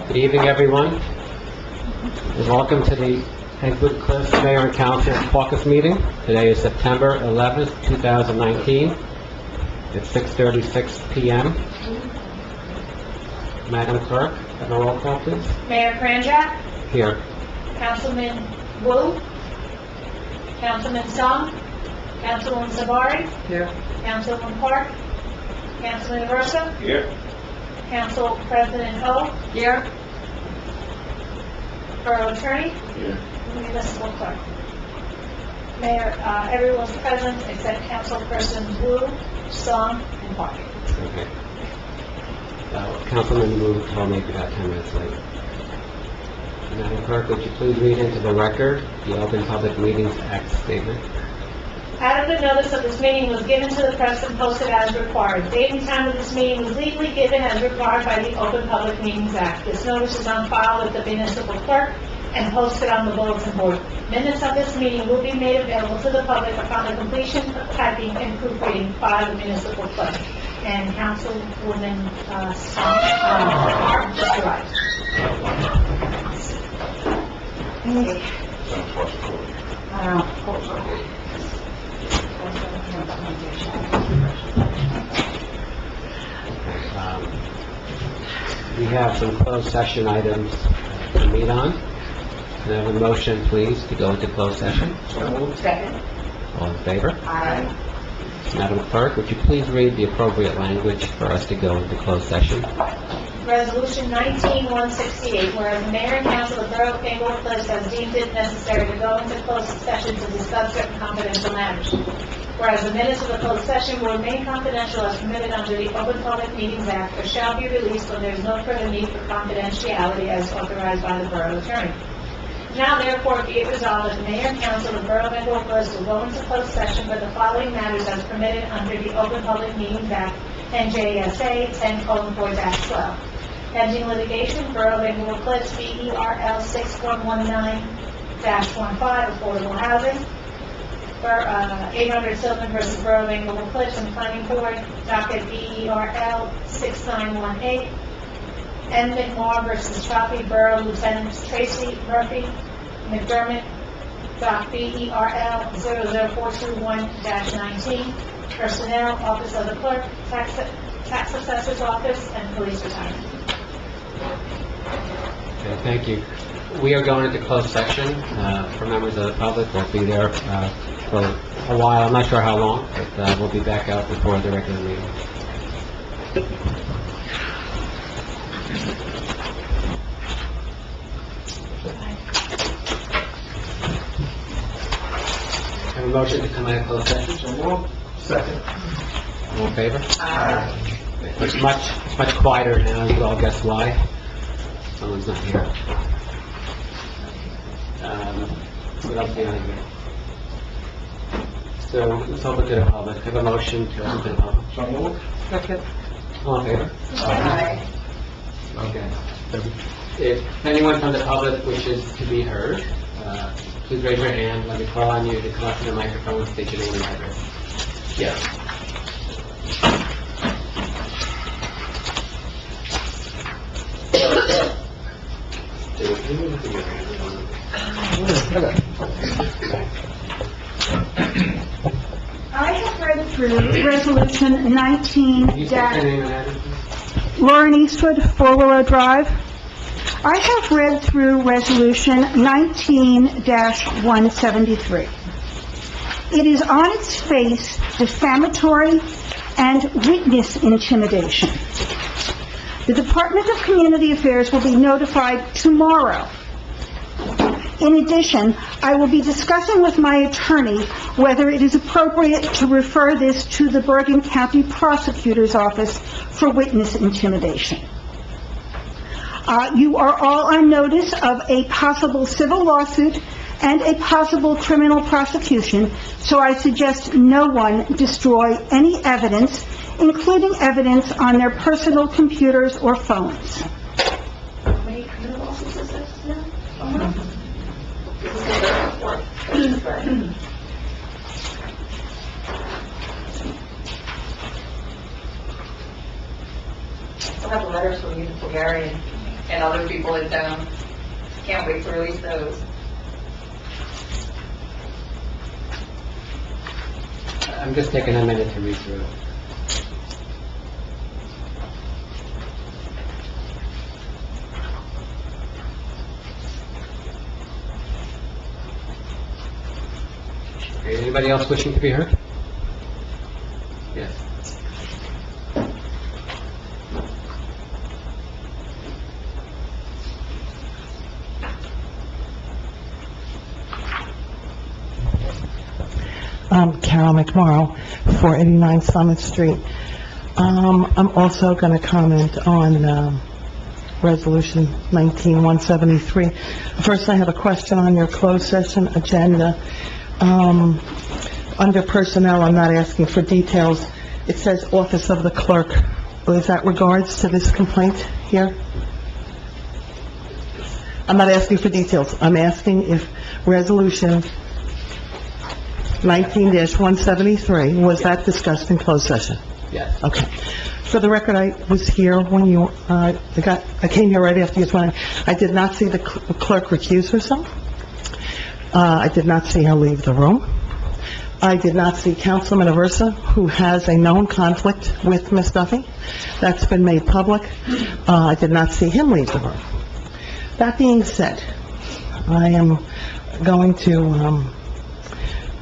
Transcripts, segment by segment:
Good evening, everyone, and welcome to the Edgewood Cliffs Mayor and Council Caucus Meeting. Today is September 11th, 2019. It's 6:36 p.m. Madam Clerk, have a roll call, please. Mayor Kranjak, Here. Councilman Wu, Councilman Song, Councilwoman Savari, Here. Councilman Park, Councilman Aversa, Here. Council President O, Here. Borough Attorney, Here. Municipal Clerk. Mayor, everyone's present except Councilpersons Wu, Song, and Park. Okay. Councilman Wu told me about 10 minutes late. Madam Clerk, would you please read into the record the Open Public Meetings Act statement? Out of the notice of this meeting was given to the press and posted as required. Date and time of this meeting was legally given as required by the Open Public Meetings Act. This notice is on file with the municipal clerk and posted on the bulletin board. Minutes of this meeting will be made available to the public upon the completion of typing and proofreading by the municipal clerk. And Councilwoman Song just arrived. We have some closed session items to meet on. Can I have a motion, please, to go into closed session? Second. All in favor? Aye. Madam Clerk, would you please read the appropriate language for us to go into closed session? Resolution 19-168, whereas the mayor and council of the Borough of Englewood Cliffs has deemed it necessary to go into closed session to discuss certain confidential matters. Whereas the minutes of the closed session will remain confidential as permitted under the Open Public Meetings Act, or shall be released when there is no further need for confidentiality as authorized by the Borough Attorney. Now, therefore, be it resolved that the mayor and council of the Borough of Englewood Cliffs will go into closed session for the following matters as permitted under the Open Public Meetings Act, NJSA 10:4-12. Pending litigation, Borough of Englewood Cliffs, BERL 6119-15, affordable housing. 800 Sylvan versus Borough of Englewood Cliffs and Planning Board, docket BERL 6918. M. McMorr versus Chaffee Borough, Lieutenants Tracy Murphy McDermott, doc BERL 00421-19. Personnel, Office of the Clerk, Tax Assessor's Office, and Police Retirement. Okay, thank you. We are going into closed section for members of the public. We'll be there for a while. I'm not sure how long, but we'll be back out before the regular meeting. Have a motion to come out of closed session? Second. All in favor? Aye. It's much quieter now. You all guess why? Someone's not here. What else do you have here? So let's open to the public. Have a motion to open to the public. So moved. Second. All in favor? Aye. Okay. If anyone from the public wishes to be heard, please raise your hand. Let me call on you to come up to the microphone and state your name and address. Yes. I have read through Resolution 19 Can you state your name and address? Lauren Eastwood, 4 Willow Drive. I have read through Resolution 19-173. It is on its face defamatory and witness intimidation. The Department of Community Affairs will be notified tomorrow. In addition, I will be discussing with my attorney whether it is appropriate to refer this to the Bergen County Prosecutor's Office for witness intimidation. You are all on notice of a possible civil lawsuit and a possible criminal prosecution, so I suggest no one destroy any evidence, including evidence on their personal computers or phones. How many criminal lawsuits is this now? still have the letters from you to Gary and other people in town. Can't wait to release those. I'm just taking a minute to read through it. Okay, anybody else wishing to be heard? Yes. Carol McMorrow, 489 Summit Street. I'm also going to comment on Resolution 19-173. First, I have a question on your closed session agenda. Under personnel, I'm not asking for details. It says Office of the Clerk. Is that regards to this complaint here? I'm not asking for details. I'm asking if Resolution 19-173, was that discussed in closed session? Yes. Okay. For the record, I was here when you, I came here right after you went. I did not see the clerk recuse herself. I did not see her leave the room. I did not see Councilman Aversa, who has a known conflict with Ms. Duffy. That's been made public. I did not see him leave the room. That being said, I am going to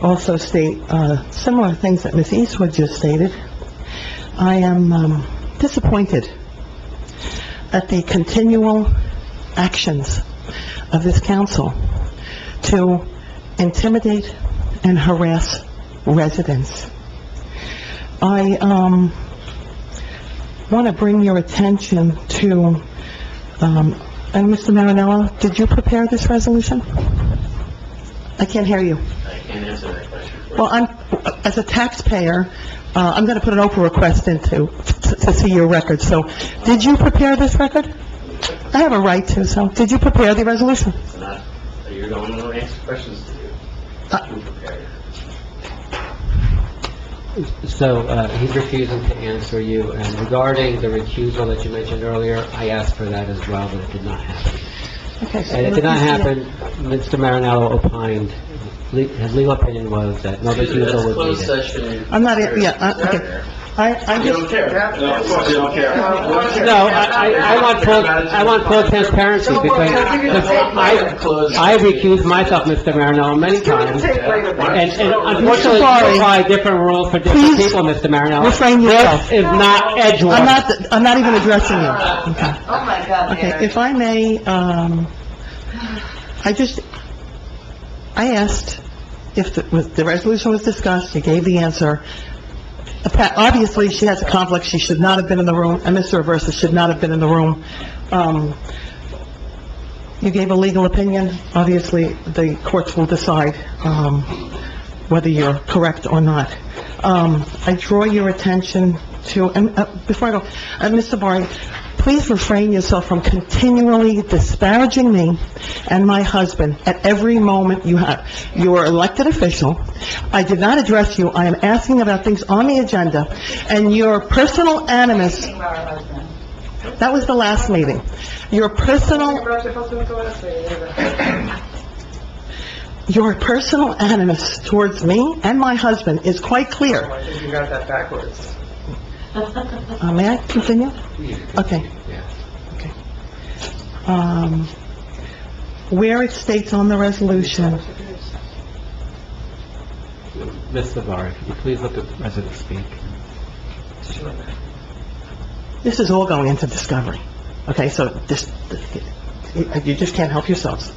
also state similar things that Ms. Eastwood just stated. I am disappointed at the continual actions of this council to intimidate and harass residents. I want to bring your attention to, and Mr. Marinello, did you prepare this resolution? I can't hear you. I can't answer that question. Well, as a taxpayer, I'm going to put an Oprah request in to see your record. So, did you prepare this record? I have a right to, so, did you prepare the resolution? It's not, you're going to answer questions to you. You prepared. So, he's refusing to answer you, and regarding the recusal that you mentioned earlier, I asked for that as well, but it did not happen. Okay, so And it did not happen. Mr. Marinello opined, his legal opinion was that no recusal That's would closed be there. session. I'm not, okay. I You just, don't care. No, of course you don't care. No, I want full transparency, because I recused myself, Mr. Marinello, many times, and unfortunately, you apply different rules for different Please people, Mr. Marinello. refrain yourself. This is not edgewater. I'm not even addressing you. Okay. Oh, my God, Okay, if I may, I asked if the resolution was discussed, you gave the answer. Obviously, she has a conflict, she should not have been in the room, and Mr. Aversa should not have been in the room. You gave a legal opinion, obviously, the courts will decide, whether you're correct or not. I draw your attention to, and before I go, Mr. Barry, please refrain yourself from continually disparaging me and my husband at every moment you have. You are elected official. I did not address you. I am asking about things on the agenda, and your personal animus, that was the last meeting. Your personal animus towards me and my husband is quite clear. I think you got that backwards. May I continue? Okay. Yeah. Okay. Where it states on the resolution, Ms. Navarro, could you please let the resident speak? this is all going into discovery. Okay, so you just can't help yourselves.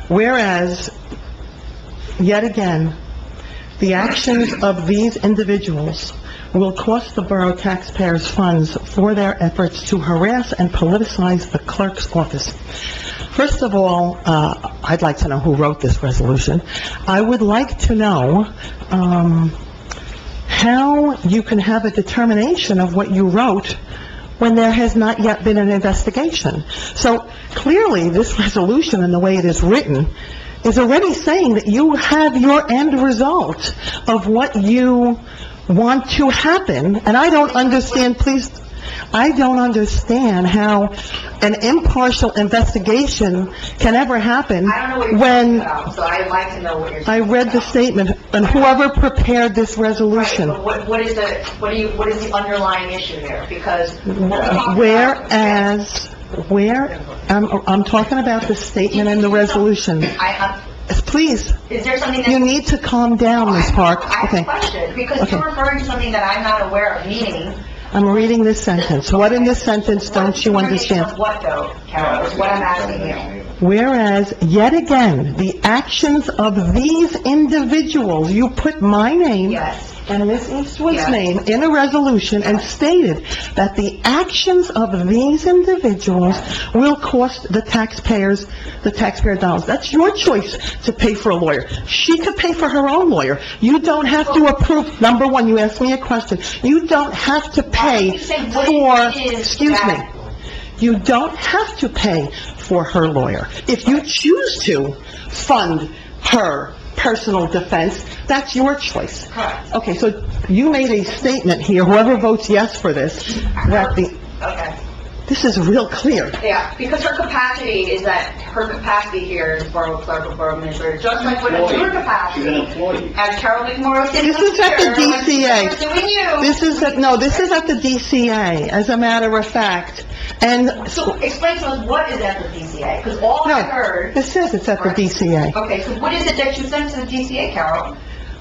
Whereas, yet again, the actions of these individuals will cost the borough taxpayers funds for their efforts to harass and politicize the clerk's office. First of all, I'd like to know who wrote this resolution. I would like to know how you can have a determination of what you wrote when there has not yet been an investigation. So clearly, this resolution and the way it is written is already saying that you have your end result of what you want to happen, and I don't understand, please I don't understand how an impartial investigation can ever happen I don't know what you're when talking about, so I'd like to know what you're I talking read the about. statement, and whoever prepared this Right, resolution, but what is the underlying issue here? Because what we're talking about- I'm talking about the statement and the resolution. Please, Is there something that... you need to calm down, Ms. Park. I have a Okay, question, because Okay. you're referring to something that I'm not aware of, meaning... I'm reading this sentence. What in this sentence don't you understand? What though, Carol, is what I'm asking you. Whereas, yet again, the actions of these individuals, you put my name Yes. and Ms. Eastwood's Yes. name in a resolution and stated that the actions of these individuals will cost the taxpayer dollars. That's your choice to pay for a lawyer. She could pay for her own lawyer. You don't have to approve, number one, you asked me a question. You don't have to pay for, excuse me, you don't have to pay for her lawyer. If you choose to fund her personal defense, that's your choice. Correct. Okay, so you made a statement here, whoever votes yes for this, that Okay. this is real clear. Yeah, because her capacity here is borough clerk or borough administrator, just like what your She's an capacity, employee. as Carol McMorro said. This is at the DCA. Doing you. This is at the DCA, as a matter of fact. And, So explain to us what is at the DCA, because all I no, heard... it says it's at the DCA. Okay, so what is it that you sent to the DCA, Carol?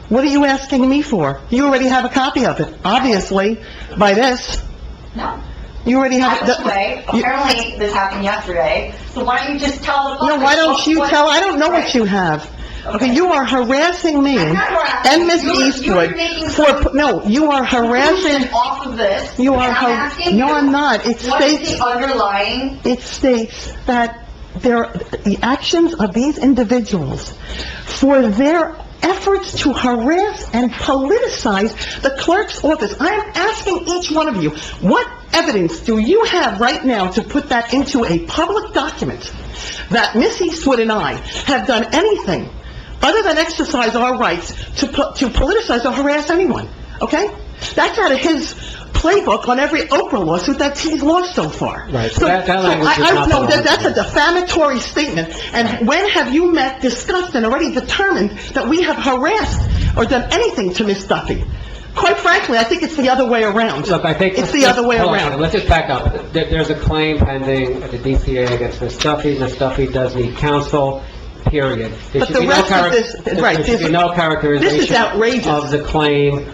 What are you asking me for? You already have a copy of it, obviously, by this. No. You already have By it. this way, apparently this happened yesterday, so why don't you just tell the public... No, why don't you what- tell, I don't know what Right. you have. Okay, you are harassing me I'm not harassing and Ms. you. You're Eastwood making for, no, you are harassing, Conclusion off of this. you are, and I'm asking no, you, I'm not. It what is states, the underlying... it states that the actions of these individuals for their efforts to harass and politicize the clerk's office. I am asking each one of you, what evidence do you have right now to put that into a public document that Miss Eastwood and I have done anything other than exercise our rights to politicize or harass anyone, okay? That's out of his playbook on every Oprah lawsuit that he's lost so far. Right, so that language is not no, the that's a language. defamatory statement. And when have you met, discussed, and already determined that we have harassed or done anything to Miss Duffy? Quite frankly, I think it's the other way around. Look, I think... It's the other way hold on a around. second. Let's just back up. There's a claim pending at the DCA against Ms. Duffy. Ms. Duffy does need counsel, period. There But should the be no rest of charac- this- right, There should be this- no characterization... this is outrageous. ...of the claim.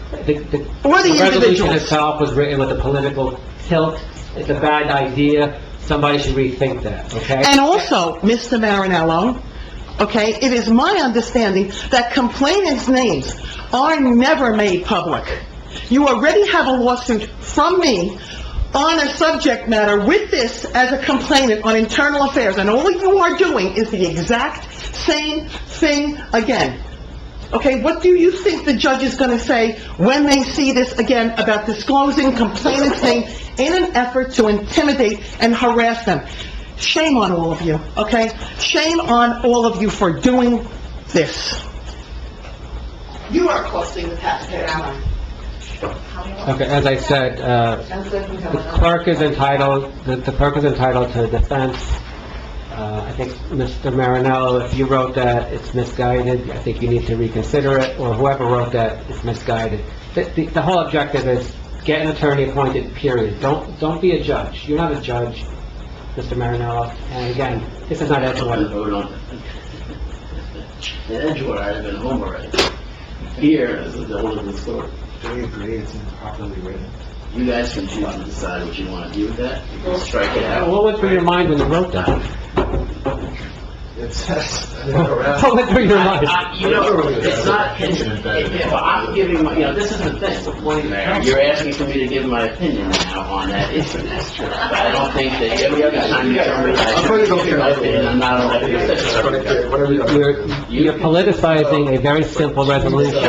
Or the resolution individuals. itself was written with a political tilt. It's a bad idea. Somebody should rethink that, okay? And also, Mr. Marinello, okay, it is my understanding that complainants' names are never made public. You already have a lawsuit from me on a subject matter with this as a complainant on internal affairs, and all you are doing is the exact same thing again. Okay, what do you think the judge is going to say when they see this again about disclosing complainant's name in an effort to intimidate and harass them? Shame on all of you, okay? Shame on all of you for doing this. You are costing the taxpayer money. Okay, as I said, the clerk is entitled to defense. I think, Mr. Marinello, if you wrote that, it's misguided. I think you need to reconsider it, or whoever wrote that, it's misguided. The whole objective is get an attorney appointed, period. Don't be a judge. You're not a judge, Mr. Marinello. And again, this is not Edgewater. Vote on it. In Edgewater, I've been home already. Here, this is the whole of the story. Do we agree it's improperly written? You guys can choose to decide what you want to do with that. You can strike it out. What went through your mind when you wrote that? It says... What went through your mind? You know, it's not, if I'm giving my, this is the thing. You're asking for me to give my opinion now on that issue. That's true. But I don't think that every other time you tell me that I should give my opinion, I'm not on that position. You're politicizing a very simple resolution.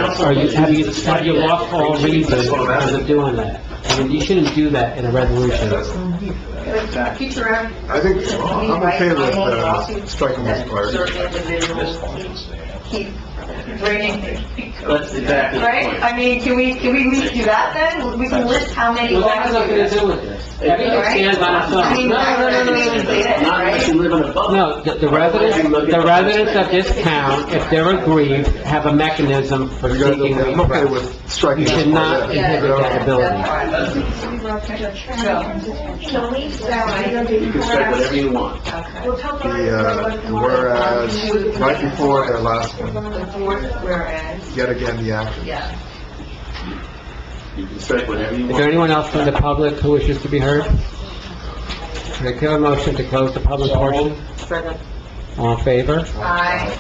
Have you lost all reason because of doing that? I mean, you shouldn't do that in a resolution. Keeps around. I think I'm okay with striking this part. Certain individuals keep bringing, That's exactly the right? point. I mean, can we at least do that then? We can list how many Well, that has nothing to volunteers. do with this. Everything stands on its I mean, own. Not unless you live in a bubble. No, the residents of this town, if they're aggrieved, have a mechanism for seeking I'm okay redress. with striking You that should part, not yeah. inhibit that ability. You can strike whatever you want. Whereas, right before the last one, The fourth whereas, yet again, the action. yeah. You can strike whatever you Is there want. anyone else from the public who wishes to be heard? Can I give a motion to close the public portion? All in favor? Aye.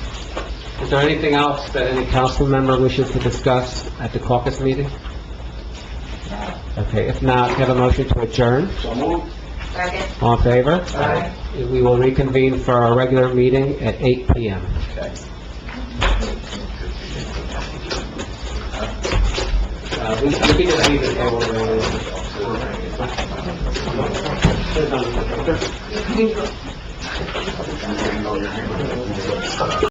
Is there anything else that any council member wishes to discuss at the caucus meeting? Okay, if not, can I have a motion to adjourn? Second. All in favor? We will reconvene for our regular meeting at 8 PM. We can just leave it there.